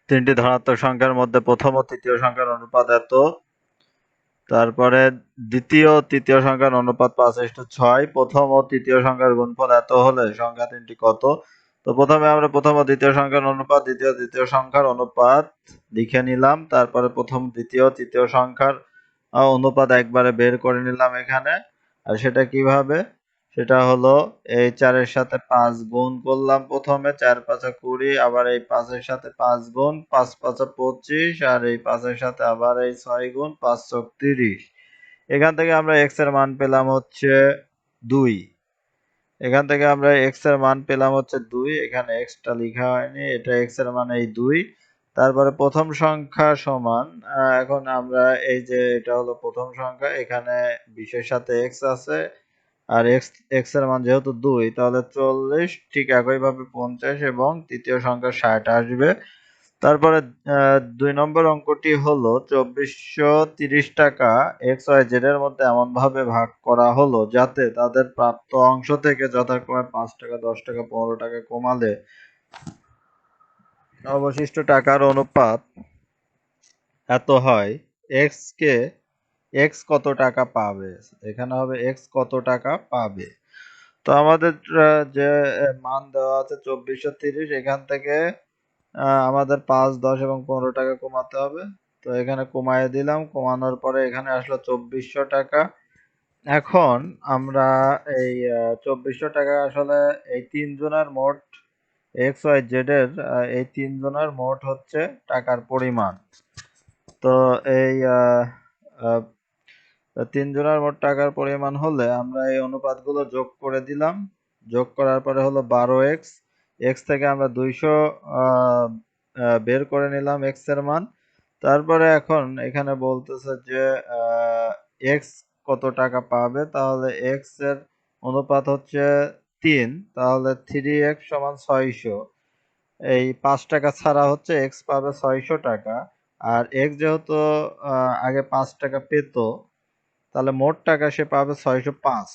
তিনটি ধনাত্মক সংখ্যার মধ্যে প্রথম ও তৃতীয় সংখ্যার অনুপাত এত। তারপরে দ্বিতীয় ও তৃতীয় সংখ্যার অনুপাত 5:6। প্রথম ও তৃতীয় সংখ্যার গুণফল এত হলে সংখ্যা তিনটি কত? তো প্রথমে আমরা প্রথম ও দ্বিতীয় সংখ্যার অনুপাত, দ্বিতীয় তৃতীয় সংখ্যার অনুপাত লিখে নিলাম। তারপরে প্রথম দ্বিতীয় তৃতীয় সংখ্যার অনুপাত একবারে বের করে নিলাম এখানে। আর সেটা কিভাবে? সেটা হলো এই 4-এর সাথে 5 গুণ করলাম প্রথমে, 4-5 20, আবার এই 5-এর সাথে 5 গুণ, 5-5 25, আর এই 5-এর সাথে আবার এই 6 গুণ, 5 × 30। এখান থেকে আমরা x এর মান পেলাম হচ্ছে 2। এখান থেকে আমরা x এর মান পেলাম হচ্ছে 2। এখানে x টা লেখা হয়নি, এটা x এর মান এই 2। তারপরে প্রথম সংখ্যা সমান, এখন আমরা এই যে এটা হলো প্রথম সংখ্যা, এখানে 20 এর সাথে x আছে, আর x এর মান যেহেতু 2, তাহলে 40, ঠিক একইভাবে 50 এবং তৃতীয় সংখ্যা 60 আসবে। তারপরে 2 নম্বর অঙ্কটি হলো 2430 টাকা XYZ এর মধ্যে এমনভাবে ভাগ করা হলো যাতে তাদের প্রাপ্ত অংশ থেকে যথাক্রমে 5 টাকা, 10 টাকা, 15 টাকা কমালে অবশিষ্ট টাকার অনুপাত এত হয়। x কত টাকা পাবে? এখানে হবে x কত টাকা পাবে। তো আমাদের যে মান দেওয়া আছে 2430, এখান থেকে আমাদের 5, 10 এবং 15 টাকা কমাতে হবে। তো এখানে কমায়ে দিলাম, কমানোর পরে এখানে আসলো 2400 টাকা। এখন আমরা এই 2400 টাকা আসলে এই 3 জনের মোট XYZ এর এই 3 জনের মোট হচ্ছে টাকার পরিমাণ। তো এই 3 জনের মোট টাকার পরিমাণ হলে আমরা এই অনুপাতগুলো যোগ করে দিলাম। যোগ করার পরে হলো 12x। x থেকে আমরা 200 বের করে নিলাম x এর মান। তারপরে এখন এখানে বলতেছে যে x কত টাকা পাবে, তাহলে x এর অনুপাত হচ্ছে 3, তাহলে 3x = 600। এই 5 টাকা ছাড়া হচ্ছে x পাবে 600 টাকা। আর x যেহেতু আগে 5 টাকা পেত, তাহলে মোট টাকা সে পাবে 605।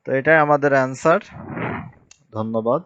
তো এটাই আমাদের অ্যান্সার। ধন্যবাদ।